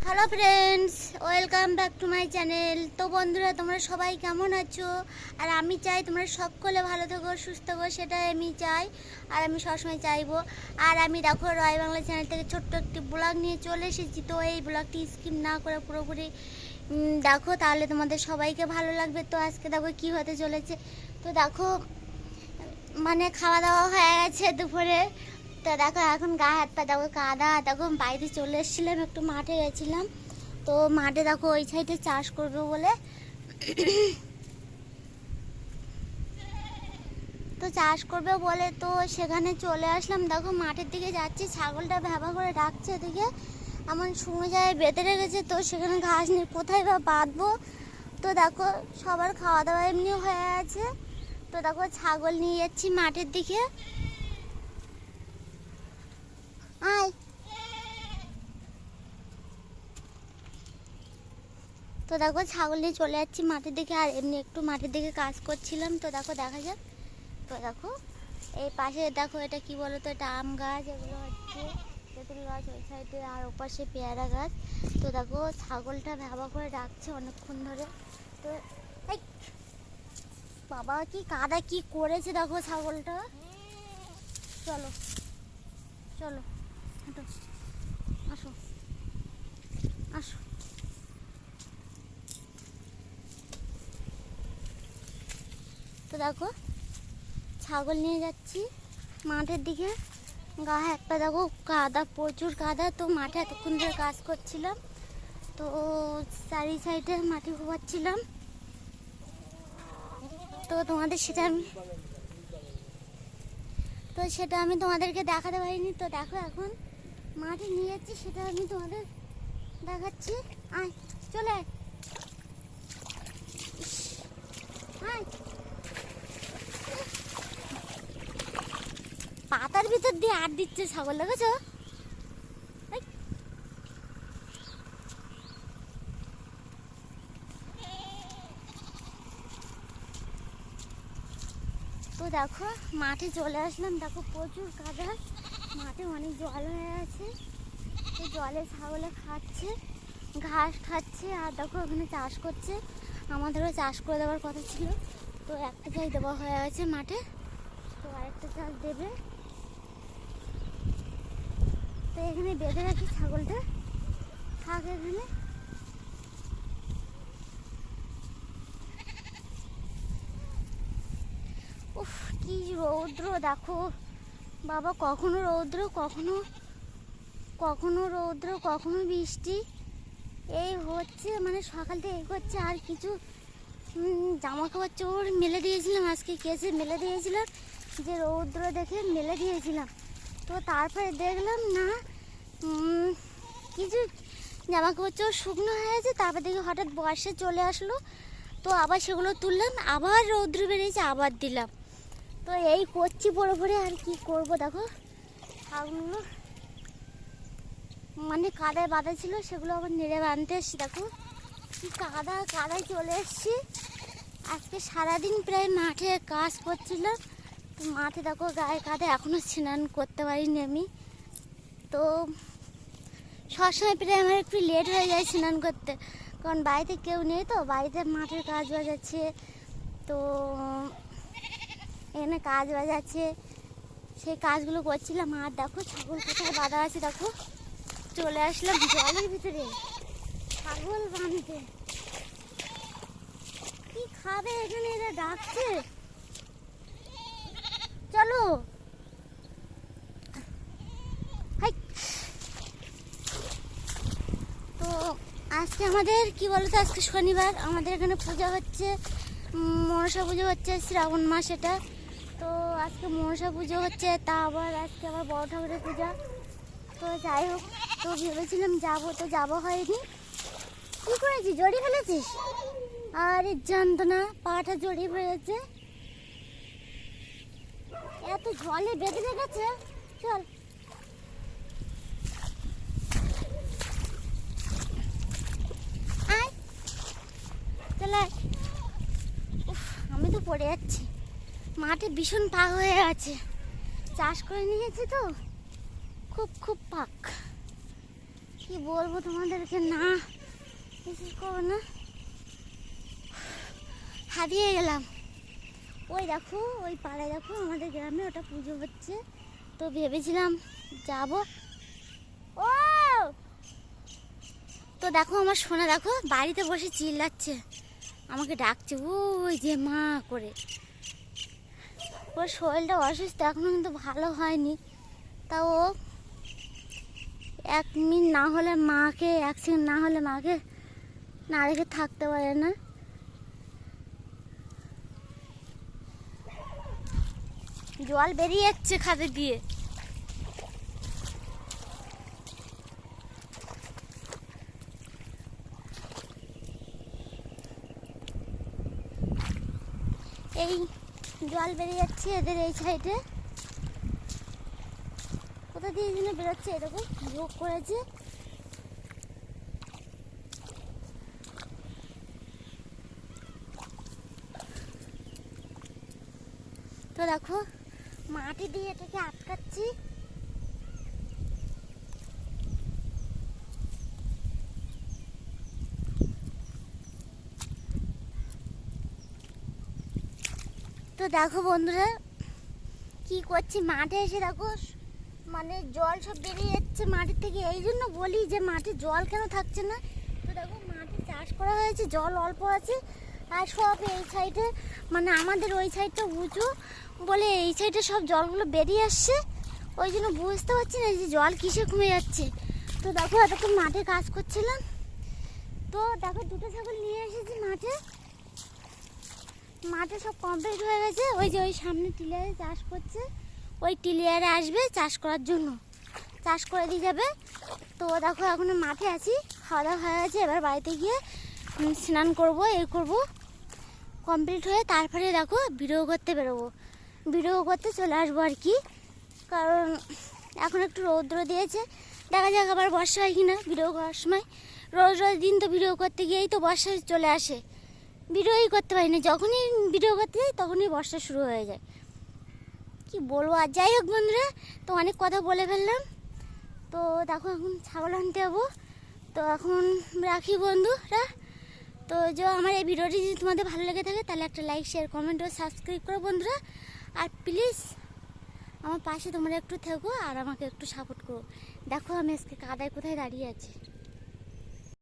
Hello friends, welcome back to my channel. তো বন্ধুরা, তোমরা সবাই কেমন আছো? আর আমি চাই তোমরা সকলে ভালো থাকো, সুস্থ থাকো, সেটাই আমি চাই। আর আমি সবসময় চাইবো। আর আমি দেখো রয় বাংলা চ্যানেল থেকে ছোট্ট একটি ব্লগ নিয়ে চলে এসেছি। তো এই ব্লগটি স্কিপ না করে পুরোপুরি দেখো, তাহলে তোমাদের সবাইকে ভালো লাগবে। তো আজকে দেখো কি হতে চলেছে। তো দেখো, মানে খাওয়া দাওয়া হয়ে গেছে দুপুরে। তো দেখো এখন গা হাত পা দেখো কাদা। দেখো বাইরে চলে এসেছিলাম, একটু মাঠে গেছিলাম। তো মাঠে দেখো ওই সাইডে চাষ করবে বলে তো চাষ করবে বলে তো সেখানে চলে আসলাম। দেখো মাঠের দিকে যাচ্ছি, ছাগলটা ভ্যাবা করে ডাকছে, এদিকে এমন শুকনো জায়গায় বেঁধে রেখেছে। তো সেখানে ঘাস নিয়ে কোথায় বা বাঁধবো। তো দেখো সবার খাওয়া দাওয়া এমনি হয়ে আছে। তো দেখো ছাগল নিয়ে যাচ্ছি মাঠের দিকে। আয়। তো দেখো ছাগল নিয়ে চলে যাচ্ছি মাঠের দিকে। আর এমনি একটু মাঠের দিকে কাজ করছিলাম। তো দেখো দেখা যাক। তো দেখো এই পাশে দেখো এটা কি বলো তো, এটা আম গাছ, এগুলো হচ্ছে তেঁতুল গাছ ওই সাইডে, আর ওপাশে পেয়ারা গাছ। তো দেখো ছাগলটা ভ্যাবা করে ডাকছে অনেকক্ষণ ধরে। তো এই বাবা কি কাদা কি করেছে দেখো ছাগলটা। চলো চলো হাঁটো, আসো আসো। তো দেখো ছাগল নিয়ে যাচ্ছি মাঠের দিকে। গা হাত পা দেখো কাদা, প্রচুর কাদা। তো মাঠে এতক্ষণ ধরে কাজ করছিলাম। তো চারি সাইডে মাটি কোপাচ্ছিলাম। তো তোমাদের সেটা আমি তোমাদেরকে দেখাতে পারিনি। তো দেখো এখন মাঠে নিয়ে যাচ্ছি, সেটা আমি তোমাদের দেখাচ্ছি। আয় চলে আয়। পাতার ভিতর দিয়ে আট দিচ্ছে ছাগল, দেখেছো? তো দেখো মাঠে চলে আসলাম। দেখো প্রচুর কাদা, মাঠে অনেক জল হয়ে আছে। তো জলে ছাগলে খাচ্ছে, ঘাস খাচ্ছে। আর দেখো ওখানে চাষ করছে, আমাদেরও চাষ করে দেওয়ার কথা ছিল। তো একটা চাষ দেওয়া হয়ে গেছে মাঠে, তো আরেকটা চাষ দেবে। তো এখানে বেঁধে রাখি ছাগলটা, থাক এখানে। উফ কি রৌদ্র দেখো বাবা, কখনো রৌদ্র কখনো রৌদ্র কখনো বৃষ্টি, এই হচ্ছে। মানে সকাল থেকে এই করছে। আর কিছু জামা কাপড় চোপড় মেলে দিয়েছিলাম, আজকে কেচে মেলে দিয়েছিলাম, যে রৌদ্র দেখে মেলে দিয়েছিলাম। তো তারপরে দেখলাম না, কিছু জামা কাপড় চোপড় শুকনো হয়ে গেছে। তারপর দেখি হঠাৎ বর্ষা চলে আসলো। তো আবার সেগুলো তুললাম, আবার রৌদ্র বেরিয়েছে, আবার দিলাম। তো এই করছি পরে পরে। আর কি করব দেখো, ছাগলগুলো মানে কাদায় বাঁধা ছিল, সেগুলো আবার নেড়ে বাঁধতে এসছি। দেখো কি কাদায় চলে এসছি। আজকে সারাদিন প্রায় মাঠে কাজ করছিলাম। তো মাঠে দেখো গায়ে কাদা, এখনও স্নান করতে পারিনি আমি। তো সবসময় প্রায় আমার একটু লেট হয়ে যায় স্নান করতে, কারণ বাড়িতে কেউ নেই। তো বাড়িতে মাঠের কাজ বাজাচ্ছে, তো এখানে কাজ বাজাচ্ছে, সেই কাজগুলো করছিলাম। আর দেখো ছাগল কোথায় বাঁধা আছে, দেখো চলে আসলাম জলের ভিতরে ছাগল বাঁধতে। কি খাবে এখানে, এরা ডাকছে, চলো। তো আজকে আমাদের কি বলতো, আজকে শনিবার, আমাদের এখানে পূজা হচ্ছে, মনসা পুজো হচ্ছে, শ্রাবণ মাস এটা। তো আজকে মনসা পুজো হচ্ছে, তা আবার আজকে আবার বড় ঠাকুরের পূজা। তো যাই হোক, তো ভেবেছিলাম যাবো, তো যাওয়া হয়নি। কি করেছিস, জড়িয়ে ফেলেছিস? আরে জানতো না, পাটা জড়িয়ে ফেলেছে, এত জলে বেঁধে রেখেছে। চল আয়, চলে। আমি তো পড়ে যাচ্ছি, মাঠে ভীষণ পাক হয়ে আছে, চাষ করে নিয়েছি তো, খুব পাক। কি বলবো তোমাদেরকে, না বিশেষ করবো না, হারিয়ে গেলাম। ওই দেখো, ওই পাড়ায় দেখো আমাদের গ্রামে ওটা পুজো হচ্ছে, তো ভেবেছিলাম যাব। ও তো দেখো আমার সোনা দেখো বাড়িতে বসে চিল্লাচ্ছে, আমাকে ডাকছে ওই যে মা করে। ওর শরীরটা অসুস্থ, এখনো কিন্তু ভালো হয়নি, তাও এক মিনিট না হলে মাকে, এক সেকেন্ড না হলে মাকে না রেখে থাকতে পারে না। জল বেরিয়ে যাচ্ছে খাদে দিয়ে। এই জল বেরিয়ে যাচ্ছে এদের এই সাইডে, কোথা দিয়ে যেন বেরোচ্ছে, এরকম ভোগ করেছে। তো দেখো মাটি দিয়ে এটাকে আটকাচ্ছি। তো দেখো বন্ধুরা কি করছি, মাঠে এসে দেখো মানে জল সব বেরিয়ে যাচ্ছে মাটির থেকে, এই জন্য বলি যে মাঠে জল কেন থাকছে না। তো দেখো মাঠে চাষ করা হয়েছে, জল অল্প আছে, আর সব এই সাইডে মানে আমাদের ওই সাইডটা উঁচু বলে এই সাইডে সব জলগুলো বেরিয়ে আসছে, ওই জন্য বুঝতে পারছি না যে জল কিসে কমে যাচ্ছে। তো দেখো এতক্ষণ মাঠে কাজ করছিলাম, তো দেখো দুটো ছাগল নিয়ে এসেছি মাঠে, মাঠে সব কমপ্লিট হয়ে গেছে। ওই যে ওই সামনে টিলিয়ারে চাষ করছে, ওই টিলিয়ারে আসবে চাষ করার জন্য, চাষ করে দিয়ে যাবে। তো দেখো এখন মাঠে আছি, খাওয়া দাওয়া হয়ে গেছে, এবার বাড়িতে গিয়ে স্নান করবো, এই করবো, কমপ্লিট হয়ে তারপরে দেখো ভিডিও করতে বেরোবো, ভিডিও করতে চলে আসবো আর কি। কারণ এখন একটু রৌদ্র দিয়েছে, দেখা যাক আবার বর্ষা হয় কিনা ভিডিও করার সময়। রোজ রোজ দিন তো ভিডিও করতে গিয়েই তো বর্ষা চলে আসে, ভিডিওই করতে পারি না, যখনই ভিডিও করতে যাই তখনই বর্ষা শুরু হয়ে যায়। কি বলবো, আর যাই হোক বন্ধুরা, তো অনেক কথা বলে ফেললাম। তো দেখো এখন ছাগল আনতে যাবো, তো এখন রাখি বন্ধুরা। তো যে আমার এই ভিডিওটি যদি তোমাদের ভালো লেগে থাকে তাহলে একটা লাইক, শেয়ার, কমেন্ট ও সাবস্ক্রাইব করো বন্ধুরা। আর প্লিজ আমার পাশে তোমরা একটু থেকো আর আমাকে একটু সাপোর্ট করো। দেখো আমি আজকে কাদায় কোথায় দাঁড়িয়ে আছি।